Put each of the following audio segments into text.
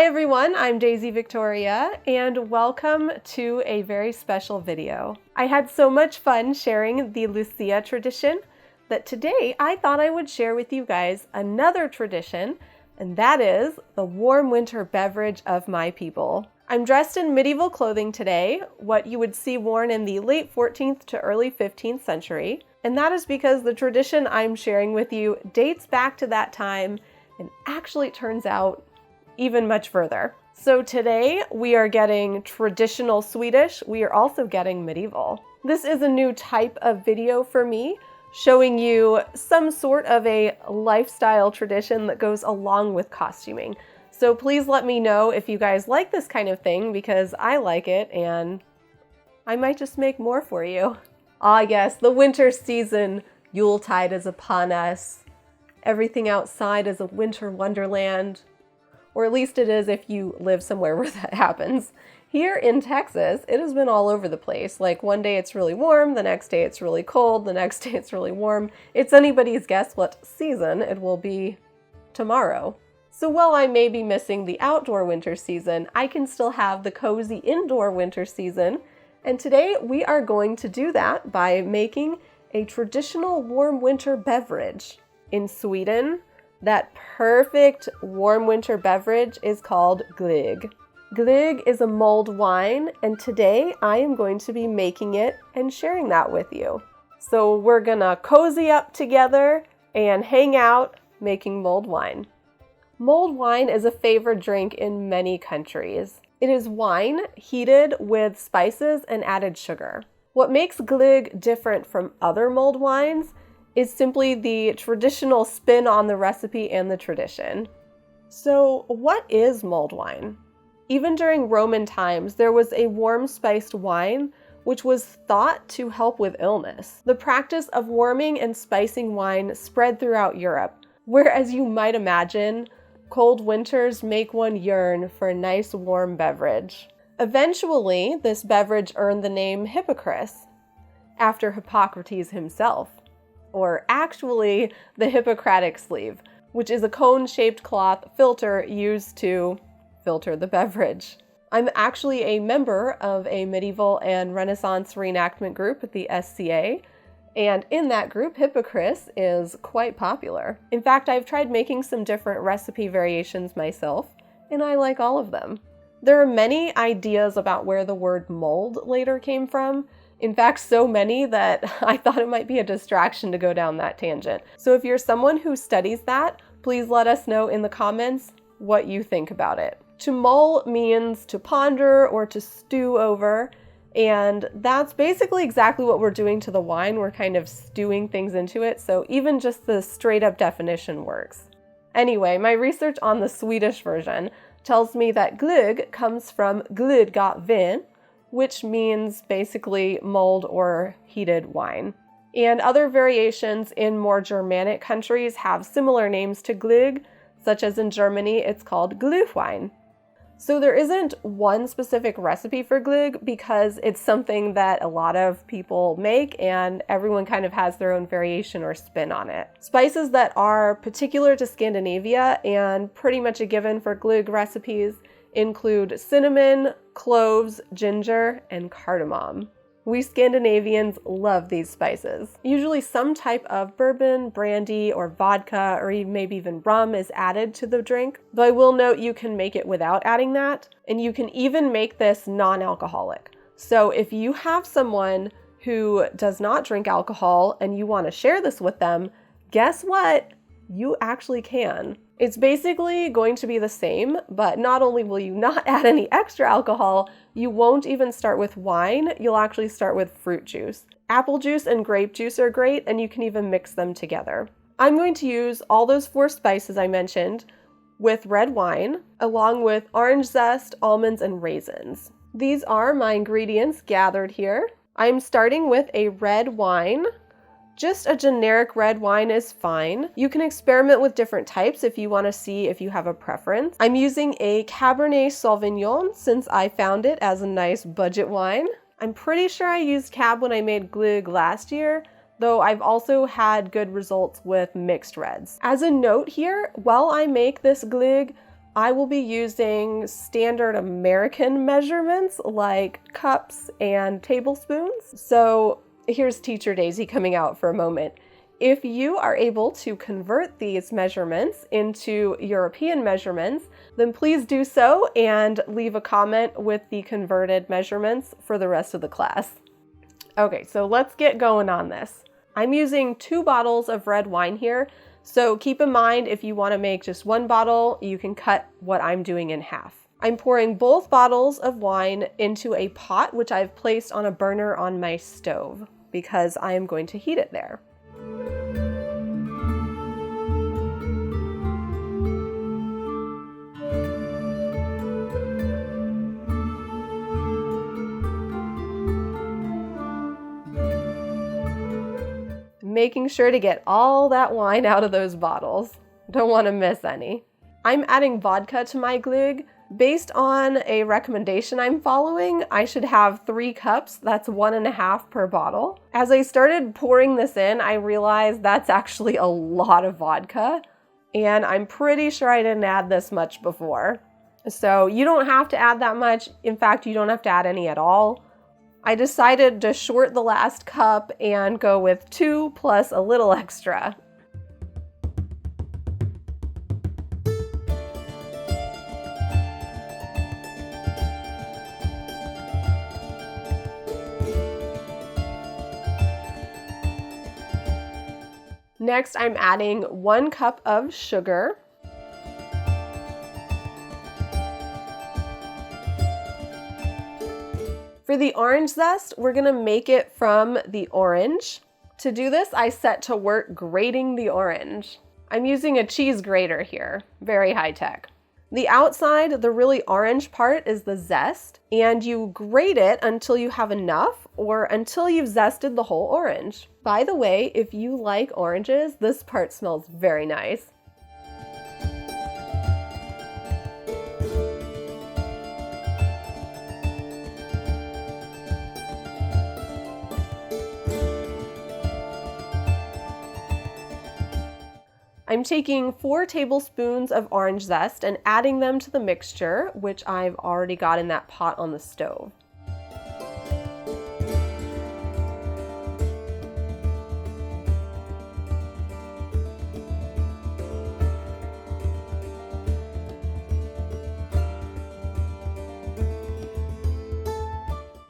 Hi everyone, I'm Daisy Victoria, and welcome to a very special video. I had so much fun sharing the Lucia tradition that today I thought I would share with you guys another tradition, and that is the warm winter beverage of my people. I'm dressed in medieval clothing today, what you would see worn in the late 14th to early 15th century, and that is because the tradition I'm sharing with you dates back to that time and actually turns out even much further. So today we are getting traditional Swedish. We are also getting medieval. This is a new type of video for me, showing you some sort of a lifestyle tradition that goes along with costuming. So please let me know if you guys like this kind of thing, because I like it and I might just make more for you. Yes, the winter season, Yuletide is upon us. Everything outside is a winter wonderland. Or at least it is if you live somewhere where that happens. Here in Texas, it has been all over the place. Like one day it's really warm, the next day it's really cold, the next day it's really warm. It's anybody's guess what season it will be tomorrow. So while I may be missing the outdoor winter season, I can still have the cozy indoor winter season. And today we are going to do that by making a traditional warm winter beverage. In Sweden, that perfect warm winter beverage is called glögg. Glögg is a mulled wine, and today I am going to be making it and sharing that with you. So we're gonna cozy up together and hang out making mulled wine. Mulled wine is a favorite drink in many countries. It is wine heated with spices and added sugar. What makes glögg different from other mulled wines is simply the traditional spin on the recipe and the tradition. So what is mulled wine? Even during Roman times, there was a warm spiced wine which was thought to help with illness. The practice of warming and spicing wine spread throughout Europe, where, as you might imagine, cold winters make one yearn for a nice warm beverage. Eventually, this beverage earned the name Hippocras, after Hippocrates himself. Or actually the Hippocratic sleeve, which is a cone-shaped cloth filter used to filter the beverage. I'm actually a member of a medieval and Renaissance reenactment group at the SCA, and in that group, Hippocras is quite popular. In fact, I've tried making some different recipe variations myself, and I like all of them. There are many ideas about where the word mulled later came from. In fact, so many that I thought it might be a distraction to go down that tangent. So if you're someone who studies that, please let us know in the comments what you think about it. To mull means to ponder or to stew over, and that's basically exactly what we're doing to the wine. We're kind of stewing things into it, so even just the straight up definition works. Anyway, my research on the Swedish version tells me that glögg comes from glödgat vin, which means basically mulled or heated wine. And other variations in more Germanic countries have similar names to glögg, such as in Germany, it's called Glühwein. So there isn't one specific recipe for glögg because it's something that a lot of people make and everyone kind of has their own variation or spin on it. Spices that are particular to Scandinavia and pretty much a given for glögg recipes include cinnamon, cloves, ginger, and cardamom. We Scandinavians love these spices. Usually some type of bourbon, brandy, or vodka, or maybe even rum is added to the drink, though I will note you can make it without adding that, and you can even make this non-alcoholic. So if you have someone who does not drink alcohol and you want to share this with them, guess what? You actually can. It's basically going to be the same, but not only will you not add any extra alcohol, you won't even start with wine, you'll actually start with fruit juice. Apple juice and grape juice are great, and you can even mix them together. I'm going to use all those 4 spices I mentioned with red wine, along with orange zest, almonds, and raisins. These are my ingredients gathered here. I'm starting with a red wine. Just a generic red wine is fine. You can experiment with different types if you want to see if you have a preference. I'm using a Cabernet Sauvignon since I found it as a nice budget wine. I'm pretty sure I used Cab when I made glögg last year, though I've also had good results with mixed reds. As a note here, while I make this glögg, I will be using standard American measurements like cups and tablespoons. So here's Teacher Daisy coming out for a moment. If you are able to convert these measurements into European measurements, then please do so and leave a comment with the converted measurements for the rest of the class. Okay, so let's get going on this. I'm using 2 bottles of red wine here. So keep in mind, if you want to make just 1 bottle, you can cut what I'm doing in half. I'm pouring both bottles of wine into a pot, which I've placed on a burner on my stove because I am going to heat it there. Making sure to get all that wine out of those bottles. Don't want to miss any. I'm adding vodka to my glögg. Based on a recommendation I'm following, I should have 3 cups. That's 1.5 per bottle. As I started pouring this in, I realized that's actually a lot of vodka, and I'm pretty sure I didn't add this much before. So you don't have to add that much. In fact, you don't have to add any at all. I decided to short the last cup and go with 2 plus a little extra. Next, I'm adding 1 cup of sugar. For the orange zest, we're gonna make it from the orange. To do this, I set to work grating the orange. I'm using a cheese grater here, very high tech. The outside, the really orange part, is the zest, and you grate it until you have enough or until you've zested the whole orange. By the way, if you like oranges, this part smells very nice. I'm taking 4 tablespoons of orange zest and adding them to the mixture, which I've already got in that pot on the stove.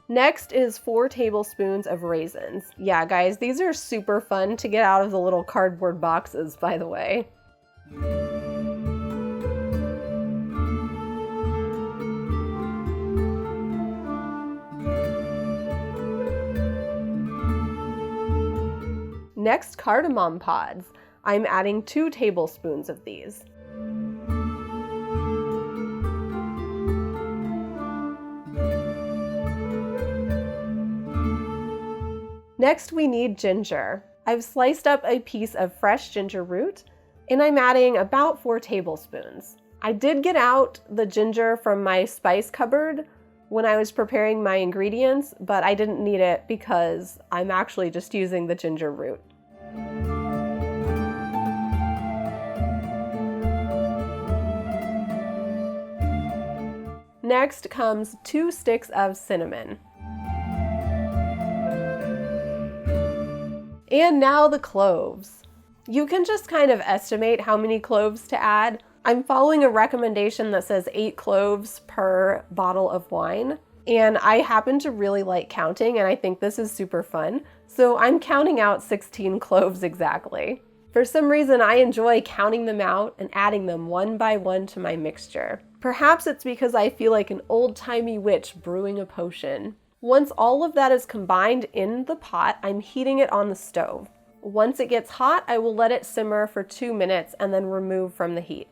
Next is 4 tablespoons of raisins. Yeah, guys, these are super fun to get out of the little cardboard boxes, by the way. Next, cardamom pods. I'm adding 2 tablespoons of these. Next, we need ginger. I've sliced up a piece of fresh ginger root, and I'm adding about 4 tablespoons. I did get out the ginger from my spice cupboard when I was preparing my ingredients, but I didn't need it because I'm actually just using the ginger root. Next comes 2 sticks of cinnamon. And now the cloves. You can just kind of estimate how many cloves to add. I'm following a recommendation that says 8 cloves per bottle of wine. And I happen to really like counting, and I think this is super fun. So I'm counting out 16 cloves exactly. For some reason, I enjoy counting them out and adding them one by one to my mixture. Perhaps it's because I feel like an old-timey witch brewing a potion. Once all of that is combined in the pot, I'm heating it on the stove. Once it gets hot, I will let it simmer for 2 minutes and then remove from the heat.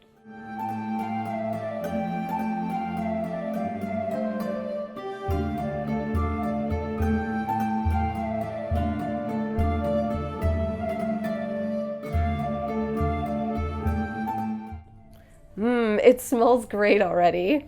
It smells great already.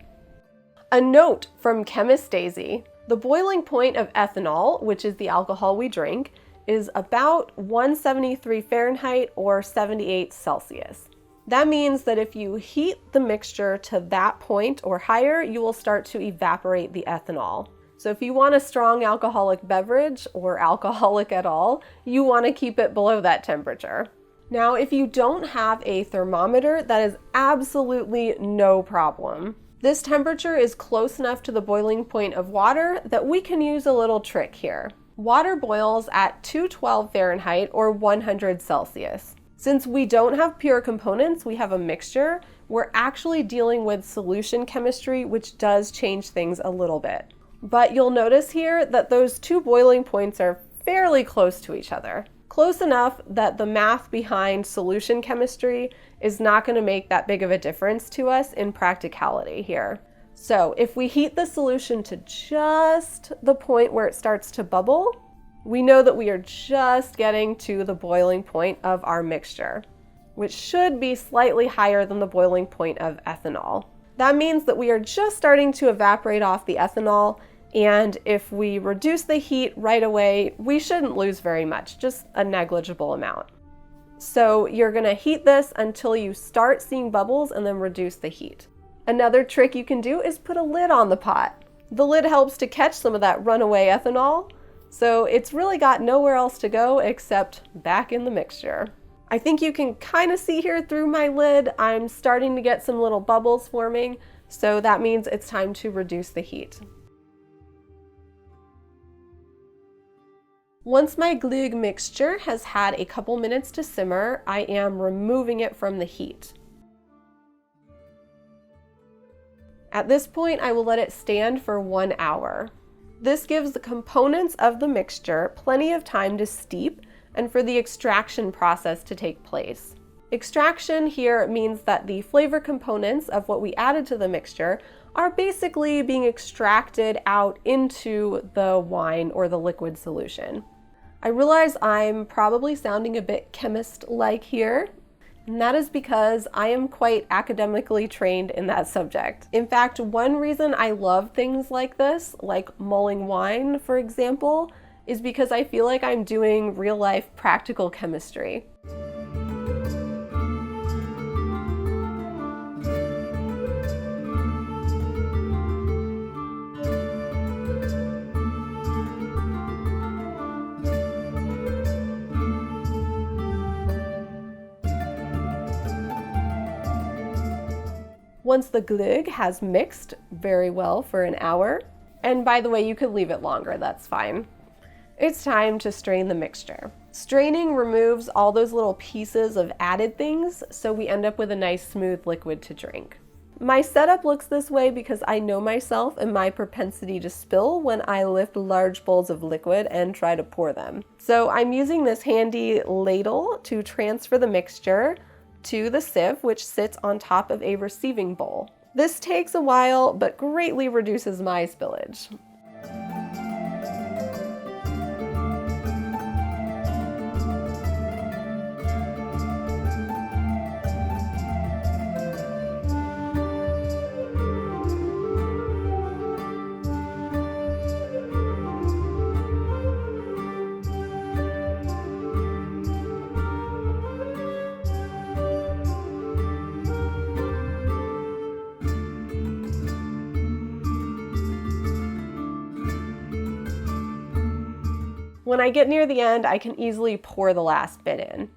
A note from Chemist Daisy. The boiling point of ethanol, which is the alcohol we drink, is about 173 Fahrenheit or 78 Celsius. That means that if you heat the mixture to that point or higher, you will start to evaporate the ethanol. So if you want a strong alcoholic beverage, or alcoholic at all, you want to keep it below that temperature. Now, if you don't have a thermometer, that is absolutely no problem. This temperature is close enough to the boiling point of water that we can use a little trick here. Water boils at 212 Fahrenheit or 100 Celsius. Since we don't have pure components, we have a mixture, we're actually dealing with solution chemistry, which does change things a little bit. But you'll notice here that those two boiling points are fairly close to each other. Close enough that the math behind solution chemistry is not going to make that big of a difference to us in practicality here. So if we heat the solution to just the point where it starts to bubble, we know that we are just getting to the boiling point of our mixture, which should be slightly higher than the boiling point of ethanol. That means that we are just starting to evaporate off the ethanol, and if we reduce the heat right away, we shouldn't lose very much, just a negligible amount. So you're going to heat this until you start seeing bubbles and then reduce the heat. Another trick you can do is put a lid on the pot. The lid helps to catch some of that runaway ethanol, so it's really got nowhere else to go except back in the mixture. I think you can kind of see here through my lid, I'm starting to get some little bubbles forming, so that means it's time to reduce the heat. Once my glögg mixture has had a couple minutes to simmer, I am removing it from the heat. At this point, I will let it stand for 1 hour. This gives the components of the mixture plenty of time to steep and for the extraction process to take place. Extraction here means that the flavor components of what we added to the mixture are basically being extracted out into the wine or the liquid solution. I realize I'm probably sounding a bit chemist-like here, and that is because I am quite academically trained in that subject. In fact, one reason I love things like this, like mulling wine, for example, is because I feel like I'm doing real-life practical chemistry. Once the glögg has mixed very well for an hour, and by the way, you could leave it longer, that's fine, it's time to strain the mixture. Straining removes all those little pieces of added things, so we end up with a nice smooth liquid to drink. My setup looks this way because I know myself and my propensity to spill when I lift large bowls of liquid and try to pour them. So I'm using this handy ladle to transfer the mixture to the sieve, which sits on top of a receiving bowl. This takes a while, but greatly reduces my spillage. When I get near the end, I can easily pour the last bit in.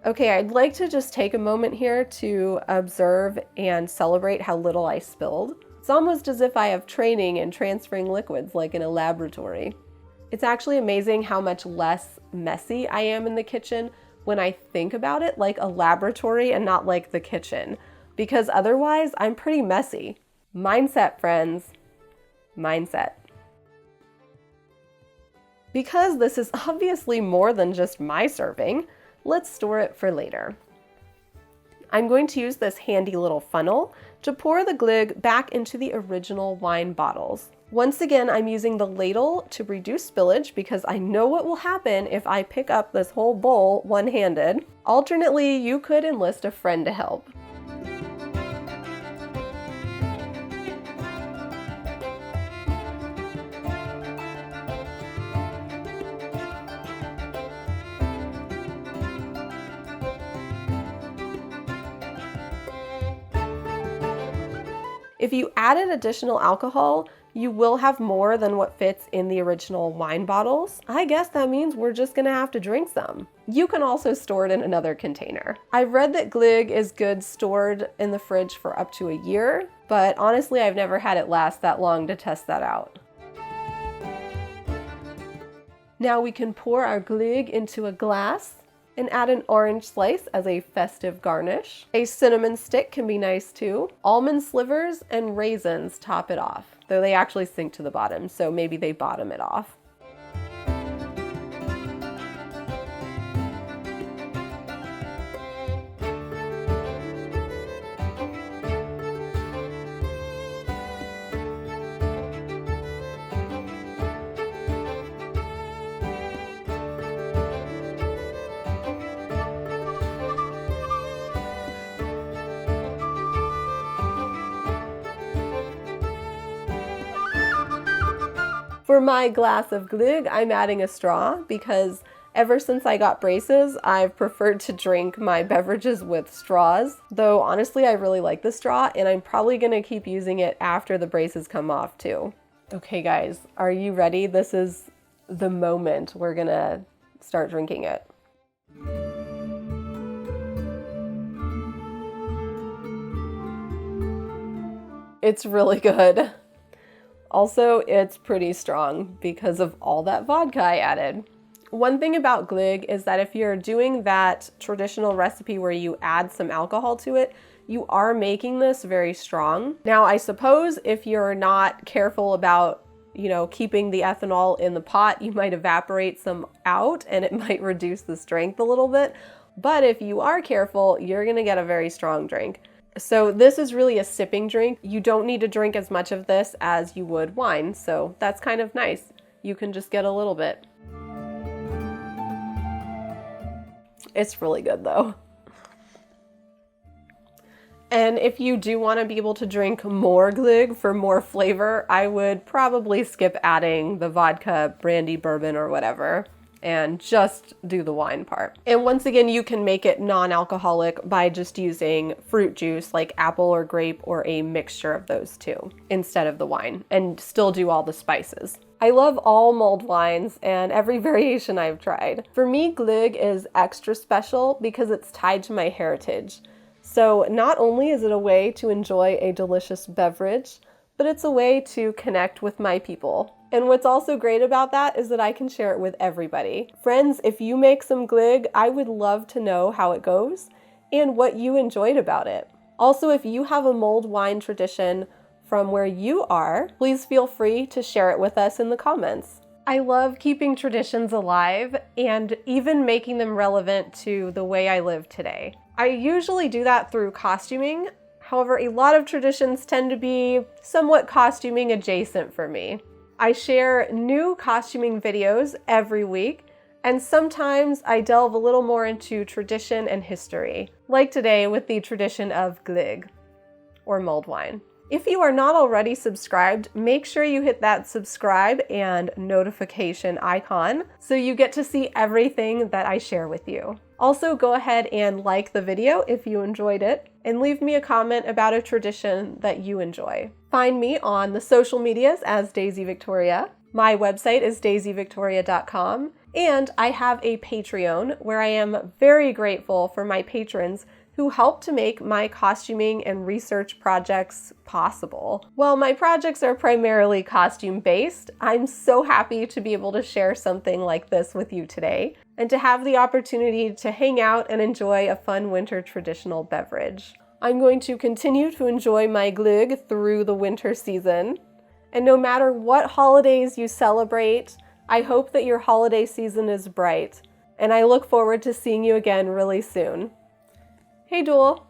Okay, I'd like to just take a moment here to observe and celebrate how little I spilled. It's almost as if I have training in transferring liquids like in a laboratory. It's actually amazing how much less messy I am in the kitchen when I think about it like a laboratory and not like the kitchen, because otherwise I'm pretty messy. Mindset, friends. Mindset. Because this is obviously more than just my serving, let's store it for later. I'm going to use this handy little funnel to pour the glögg back into the original wine bottles. Once again, I'm using the ladle to reduce spillage because I know what will happen if I pick up this whole bowl one-handed. Alternately, you could enlist a friend to help. If you added additional alcohol, you will have more than what fits in the original wine bottles. I guess that means we're just gonna have to drink some. You can also store it in another container. I've read that Glögg is good stored in the fridge for up to a year, but honestly, I've never had it last that long to test that out. Now we can pour our Glögg into a glass and add an orange slice as a festive garnish. A cinnamon stick can be nice too. Almond slivers and raisins top it off, though they actually sink to the bottom, so maybe they bottom it off. For my glass of Glögg, I'm adding a straw because ever since I got braces, I've preferred to drink my beverages with straws. Though honestly, I really like the straw and I'm probably gonna keep using it after the braces come off too. Okay guys, are you ready? This is the moment we're gonna start drinking it. It's really good. Also, it's pretty strong because of all that vodka I added. One thing about Glögg is that if you're doing that traditional recipe where you add some alcohol to it, you are making this very strong. Now, I suppose if you're not careful about, keeping the ethanol in the pot, you might evaporate some out and it might reduce the strength a little bit. But if you are careful, you're gonna get a very strong drink. So this is really a sipping drink. You don't need to drink as much of this as you would wine, so that's kind of nice. You can just get a little bit. It's really good though. And if you do want to be able to drink more Glögg for more flavor, I would probably skip adding the vodka, brandy, bourbon, or whatever, and just do the wine part. And once again, you can make it non-alcoholic by just using fruit juice like apple or grape or a mixture of those two instead of the wine, and still do all the spices. I love all mulled wines and every variation I've tried. For me, Glögg is extra special because it's tied to my heritage. So not only is it a way to enjoy a delicious beverage, but it's a way to connect with my people. And what's also great about that is that I can share it with everybody. Friends, if you make some Glögg, I would love to know how it goes and what you enjoyed about it. Also, if you have a mulled wine tradition from where you are, please feel free to share it with us in the comments. I love keeping traditions alive and even making them relevant to the way I live today. I usually do that through costuming. However, a lot of traditions tend to be somewhat costuming adjacent for me. I share new costuming videos every week, and sometimes I delve a little more into tradition and history, like today with the tradition of Glögg, or mulled wine. If you are not already subscribed, make sure you hit that subscribe and notification icon so you get to see everything that I share with you. Also, go ahead and like the video if you enjoyed it, and leave me a comment about a tradition that you enjoy. Find me on the social medias as Daisy Viktoria. My website is daisyviktoria.com, and I have a Patreon where I am very grateful for my patrons who help to make my costuming and research projects possible. While my projects are primarily costume-based, I'm so happy to be able to share something like this with you today, and to have the opportunity to hang out and enjoy a fun winter traditional beverage. I'm going to continue to enjoy my Glögg through the winter season, and no matter what holidays you celebrate, I hope that your holiday season is bright, and I look forward to seeing you again really soon. Hey Duel!